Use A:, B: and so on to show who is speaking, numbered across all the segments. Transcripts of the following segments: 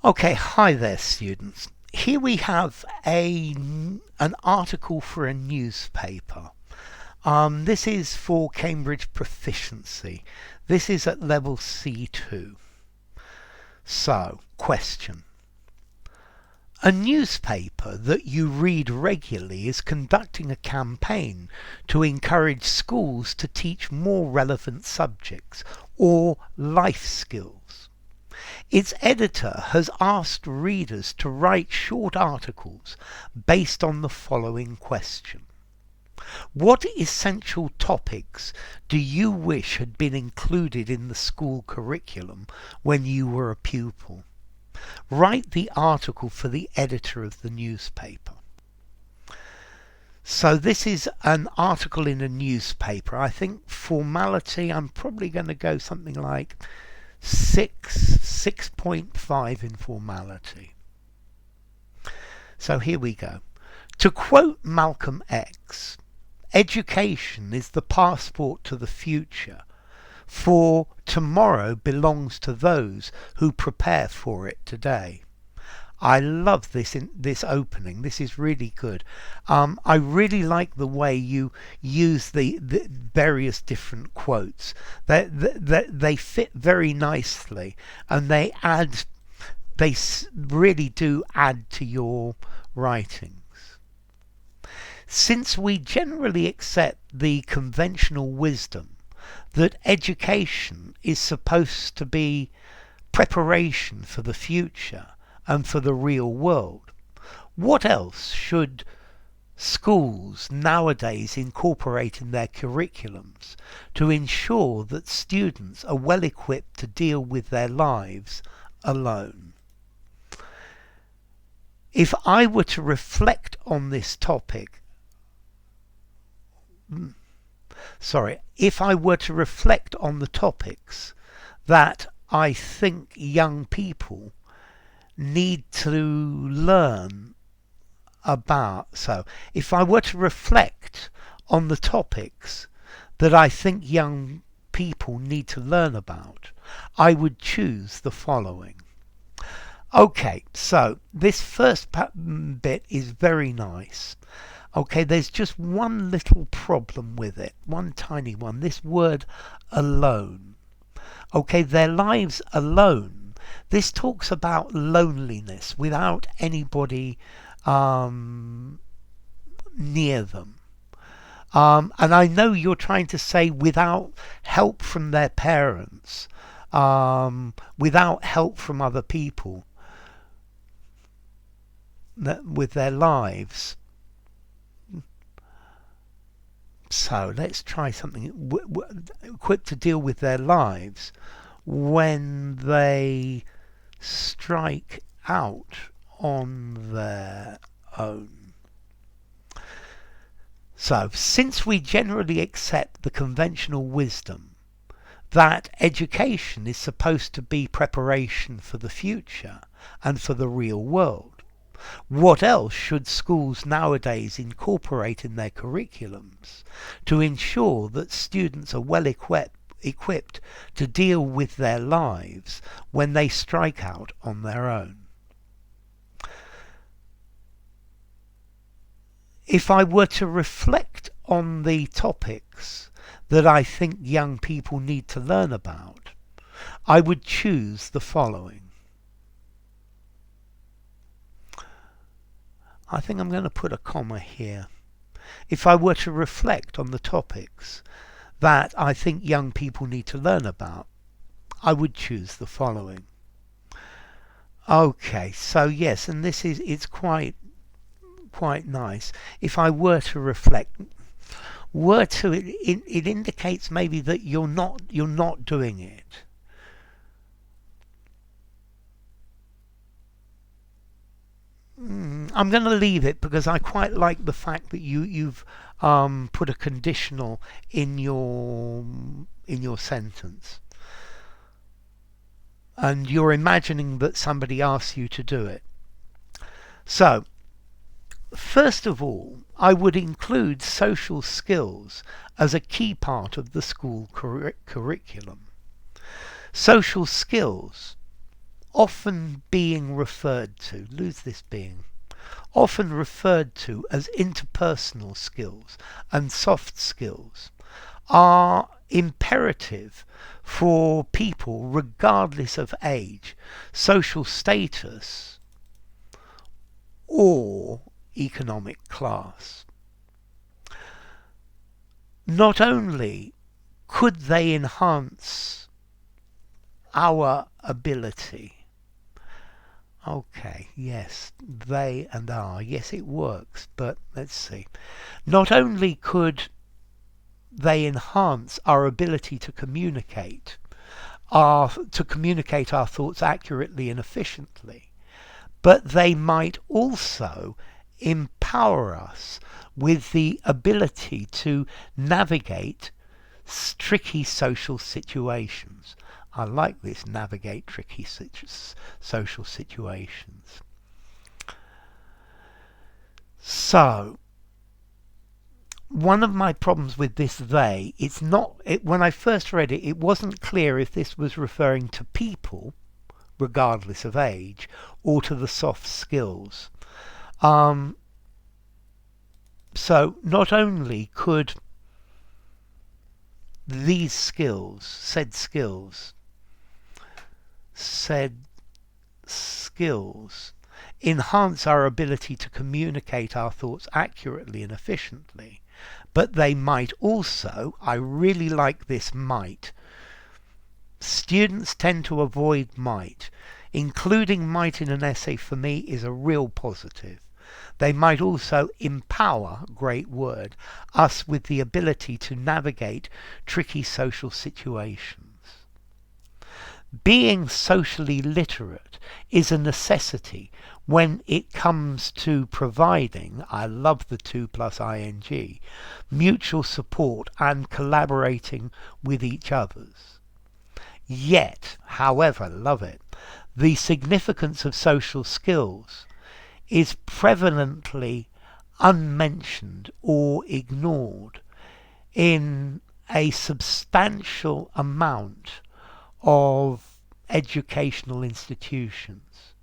A: Okay, hi there students. Here we have an article for a newspaper. This is for Cambridge Proficiency. This is at level C2. So, question. A newspaper that you read regularly is conducting a campaign to encourage schools to teach more relevant subjects or life skills. Its editor has asked readers to write short articles based on the following question. What essential topics do you wish had been included in the school curriculum when you were a pupil? Write the article for the editor of the newspaper. So this is an article in a newspaper. I think formality, I'm probably going to go something like 6.5 in formality. So here we go. To quote Malcolm X, education is the passport to the future, for tomorrow belongs to those who prepare for it today. I love this opening. This is really good. I really like the way you use the various different quotes. They fit very nicely, and they really do add to your writings. Since we generally accept the conventional wisdom that education is supposed to be preparation for the future and for the real world, what else should schools nowadays incorporate in their curriculums to ensure that students are well equipped to deal with their lives alone? If I were to reflect on this topic, if I were to reflect on the topics that I think young people need to learn about, so if I were to reflect on the topics that I think young people need to learn about, I would choose the following. Okay, so this first bit is very nice. Okay, there's just one little problem with it, one tiny one. This word alone. Okay, their lives alone. This talks about loneliness without anybody near them. And I know you're trying to say without help from their parents, without help from other people with their lives. So let's try something. Equipped to deal with their lives when they strike out on their own. So, since we generally accept the conventional wisdom that education is supposed to be preparation for the future and for the real world, what else should schools nowadays incorporate in their curriculums to ensure that students are well equipped to deal with their lives when they strike out on their own? If I were to reflect on the topics that I think young people need to learn about, I would choose the following. I think I'm going to put a comma here. If I were to reflect on the topics that I think young people need to learn about, I would choose the following. Okay, so yes, and it's quite nice. If I were to reflect, it indicates maybe that you're not doing it. I'm going to leave it because I quite like the fact that you've put a conditional in your sentence, and you're imagining that somebody asks you to do it. So, first of all, I would include social skills as a key part of the school curriculum. Social skills often being referred to, lose this being, often referred to as interpersonal skills and soft skills, are imperative for people regardless of age, social status, or economic class. Not only could they enhance our ability, okay, yes, they and our, yes, it works, but let's see. Not only could they enhance our ability to communicate our thoughts accurately and efficiently, but they might also empower us with the ability to navigate tricky social situations. I like this, navigate tricky social situations. So, one of my problems with this when I first read it, it wasn't clear if this was referring to people, regardless of age, or to the soft skills. So not only could these skills, said skills, enhance our ability to communicate our thoughts accurately and efficiently, but they might also, I really like this might, students tend to avoid might. Including might in an essay for me is a real positive. They might also empower, great word, us with the ability to navigate tricky social situations. Being socially literate is a necessity when it comes to providing, I love the 2 plus ing, mutual support and collaborating with each others. Yet, however, love it, the significance of social skills is prevalently unmentioned or ignored in a substantial amount of educational institutions.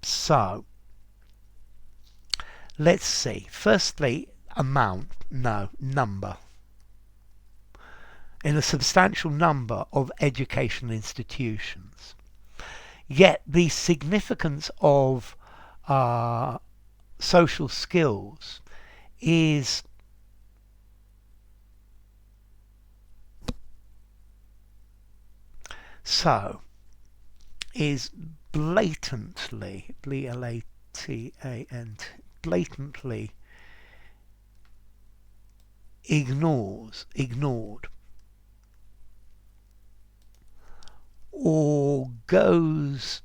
A: So, let's see. Firstly, number. In a substantial number of educational institutions. Yet the significance of social skills is blatantly, blatantly ignored or goes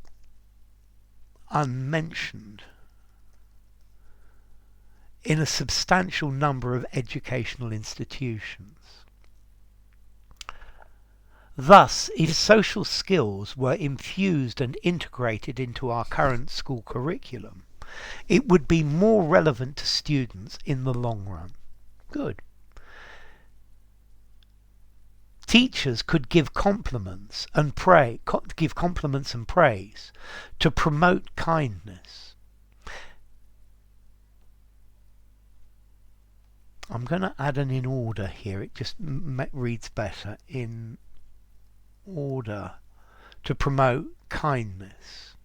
A: unmentioned in a substantial number of educational institutions. Thus, if social skills were infused and integrated into our current school curriculum, it would be more relevant to students in the long run. Good. Teachers could give compliments and praise to promote kindness. I'm going to add an in order here. It just reads better. In order to promote kindness.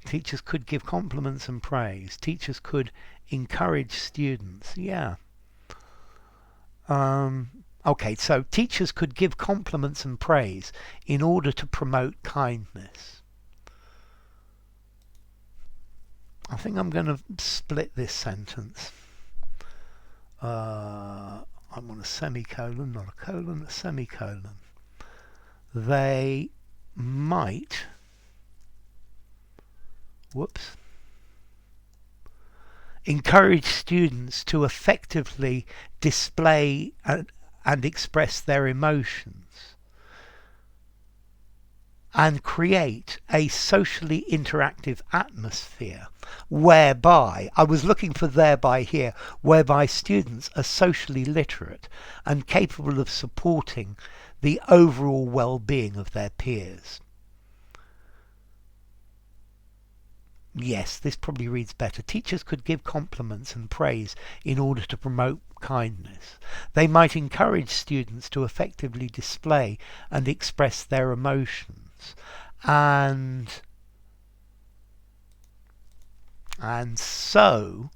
A: Teachers could give compliments and praise. Teachers could encourage students. Yeah. Okay, so teachers could give compliments and praise in order to promote kindness. I think I'm going to split this sentence. I want a semicolon, not a colon, a semicolon. They might encourage students to effectively display and express their emotions and create a socially interactive atmosphere whereby, I was looking for thereby here, whereby students are socially literate and capable of supporting the overall well-being of their peers. Yes, this probably reads better. Teachers could give compliments and praise in order to promote kindness. They might encourage students to effectively display and express their emotions, and so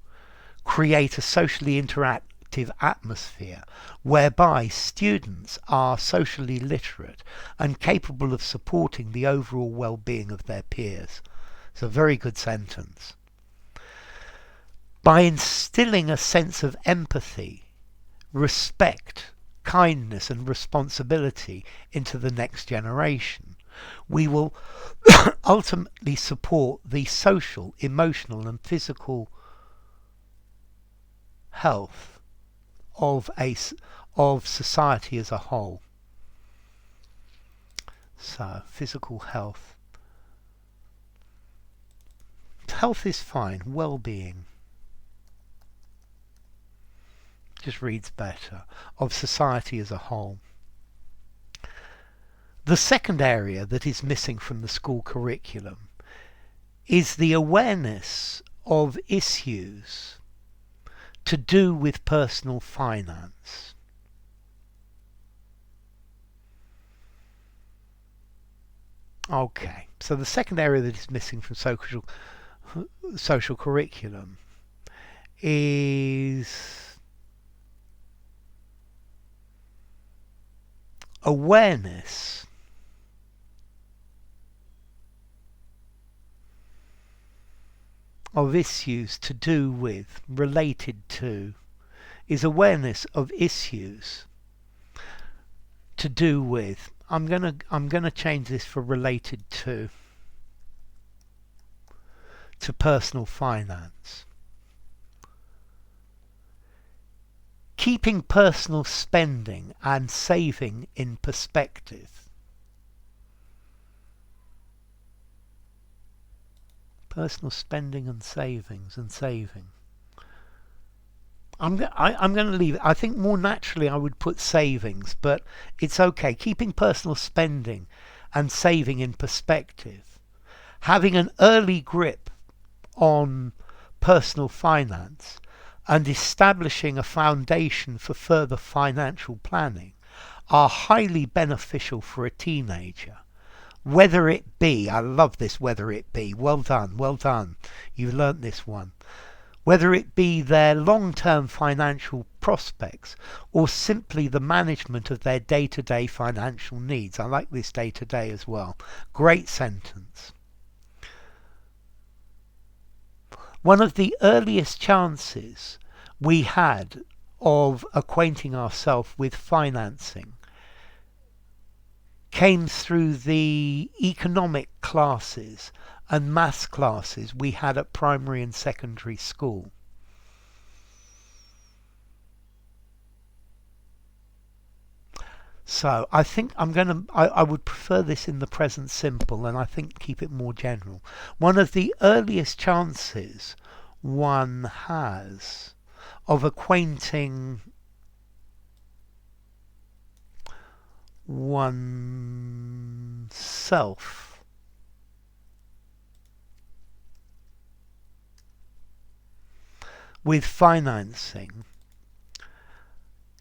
A: create a socially interactive atmosphere whereby students are socially literate and capable of supporting the overall well-being of their peers. It's a very good sentence. By instilling a sense of empathy, respect, kindness and responsibility into the next generation, we will ultimately support the social, emotional and physical health of society as a whole. So, physical health. Health is fine. Well-being just reads better. Of society as a whole. The second area that is missing from the school curriculum is the awareness of issues to do with personal finance. Okay, so the second area that is missing from social curriculum is awareness of issues to do with, related to, is awareness of issues to do with. I'm gonna change this for related to personal finance. Keeping personal spending and saving in perspective. Personal spending and savings and saving. I'm going to leave it. I think more naturally I would put savings, but it's okay. Keeping personal spending and saving in perspective. Having an early grip on personal finance and establishing a foundation for further financial planning are highly beneficial for a teenager. Whether it be, I love this whether it be, well done, you've learnt this one. Whether it be their long-term financial prospects or simply the management of their day-to-day financial needs. I like this day-to-day as well. Great sentence. One of the earliest chances we had of acquainting ourselves with financing came through the economic classes and maths classes we had at primary and secondary school. So I think I would prefer this in the present simple, and I think keep it more general. One of the earliest chances one has of acquainting oneself with financing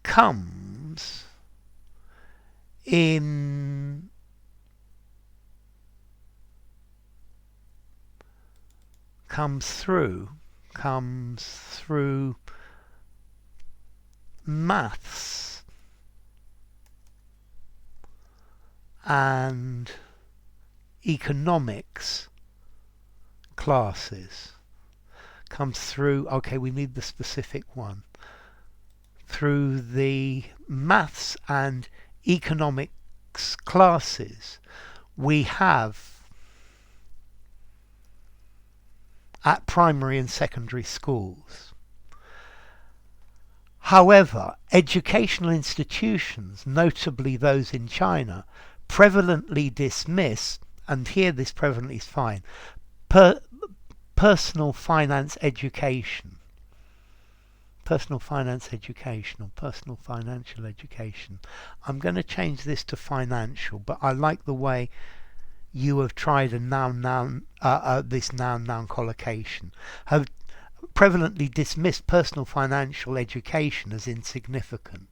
A: comes through maths and economics classes. Comes through, okay, we need the specific one. Through the maths and economics classes we have at primary and secondary schools. However, educational institutions, notably those in China, prevalently dismiss and here this prevalently is fine, per, personal finance education. Personal finance education or personal financial education. I'm going to change this to financial, but I like the way you have tried a this noun collocation, have prevalently dismissed personal financial education as insignificant,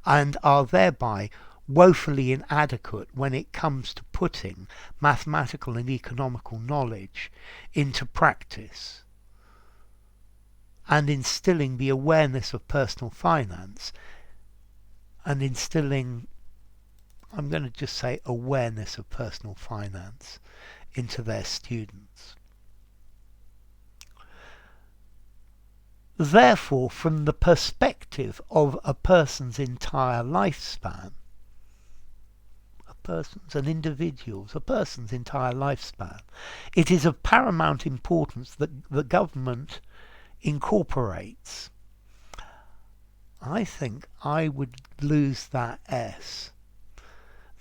A: and are thereby woefully inadequate when it comes to putting mathematical and economical knowledge into practice and instilling the awareness of personal finance and instilling, I'm going to just say, awareness of personal finance into their students. Therefore, from the perspective of a person's entire lifespan, an individual's, a person's entire lifespan, it is of paramount importance that the government incorporates. I think I would lose that S.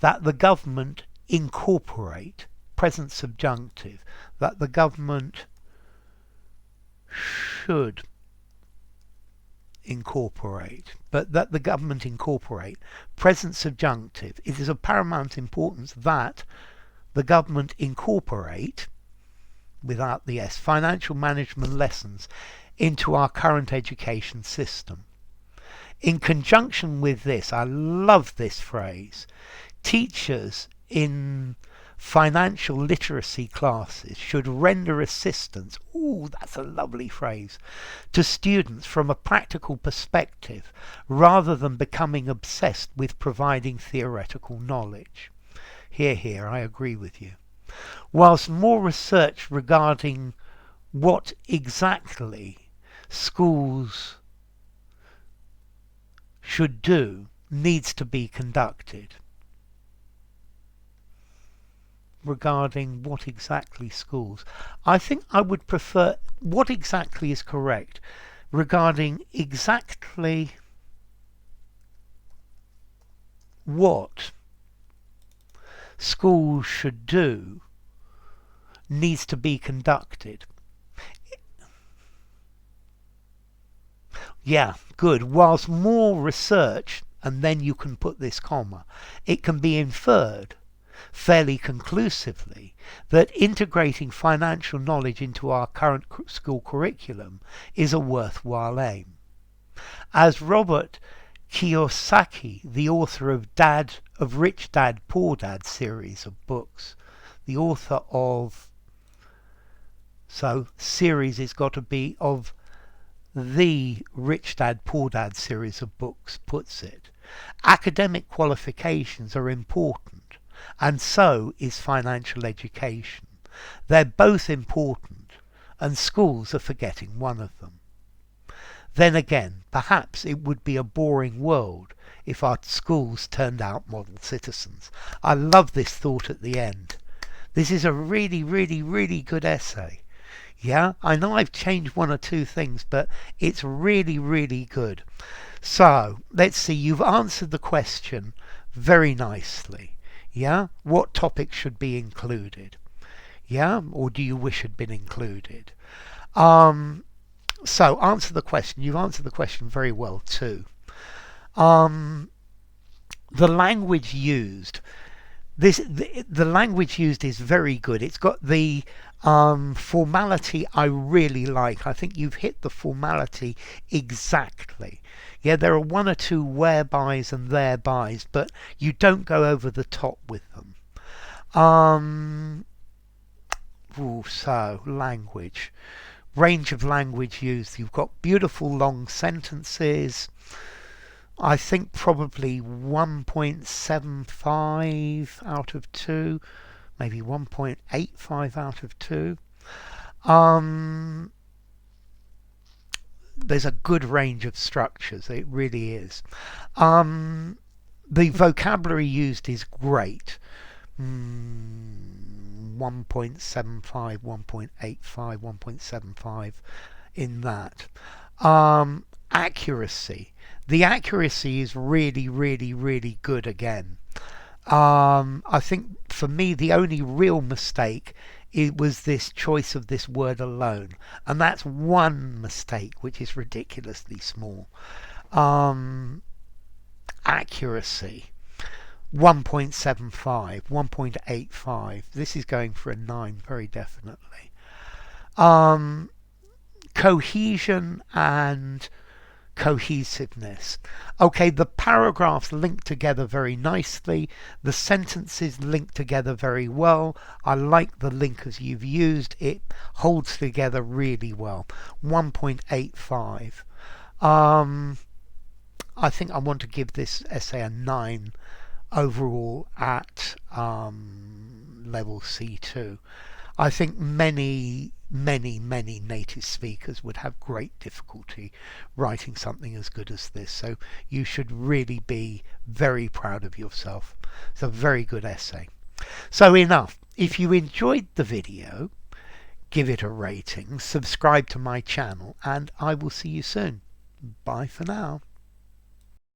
A: That the government incorporate, present subjunctive, that the government should incorporate, but that the government incorporate, present subjunctive, it is of paramount importance that the government incorporate, without the S, financial management lessons into our current education system. In conjunction with this, I love this phrase, teachers in financial literacy classes should render assistance, ooh, that's a lovely phrase, to students from a practical perspective rather than becoming obsessed with providing theoretical knowledge. Here, I agree with you. Whilst more research regarding what exactly schools should do needs to be conducted. Regarding what exactly schools, I think I would prefer what exactly is correct. Regarding exactly what schools should do needs to be conducted. Yeah, good. Whilst more research, and then you can put this comma, it can be inferred fairly conclusively that integrating financial knowledge into our current school curriculum is a worthwhile aim. As Robert Kiyosaki, the author of Rich Dad, Poor Dad series of books, the author of, so series has got to be of the Rich Dad, Poor Dad series of books, puts it, academic qualifications are important, and so is financial education. They're both important, and schools are forgetting one of them. Then again, perhaps it would be a boring world if our schools turned out model citizens. I love this thought at the end. This is a really, really, really good essay. Yeah, I know I've changed one or two things, but it's really, really good. So, let's see, you've answered the question very nicely. Yeah, what topics should be included? Yeah, or do you wish had been included? So, answer the question. You've answered the question very well too. The language used. The language used is very good. It's got the formality I really like. I think you've hit the formality exactly. Yeah, there are one or two wherebys and therebys, but you don't go over the top with them. So, language. Range of language used. You've got beautiful long sentences. I think probably 1.75 out of 2, maybe 1.85 out of 2. There's a good range of structures, it really is. The vocabulary used is great. 1.75, 1.85, 1.75 in that. Accuracy. The accuracy is really, really, really good again. I think for me the only real mistake it was this choice of this word alone, and that's one mistake which is ridiculously small. Um, Accuracy 1.75, 1.85. This is going for a 9 very definitely. Um, Cohesion and cohesiveness. Okay, the paragraphs link together very nicely. The sentences link together very well. I like the linkers you've used. It holds together really well. 1.85. I think I want to give this essay a 9 overall at level C2. I think many native speakers would have great difficulty writing something as good as this. So you should really be very proud of yourself. It's a very good essay. So enough. If you enjoyed the video, give it a rating, subscribe to my channel, and I will see you soon. Bye for now.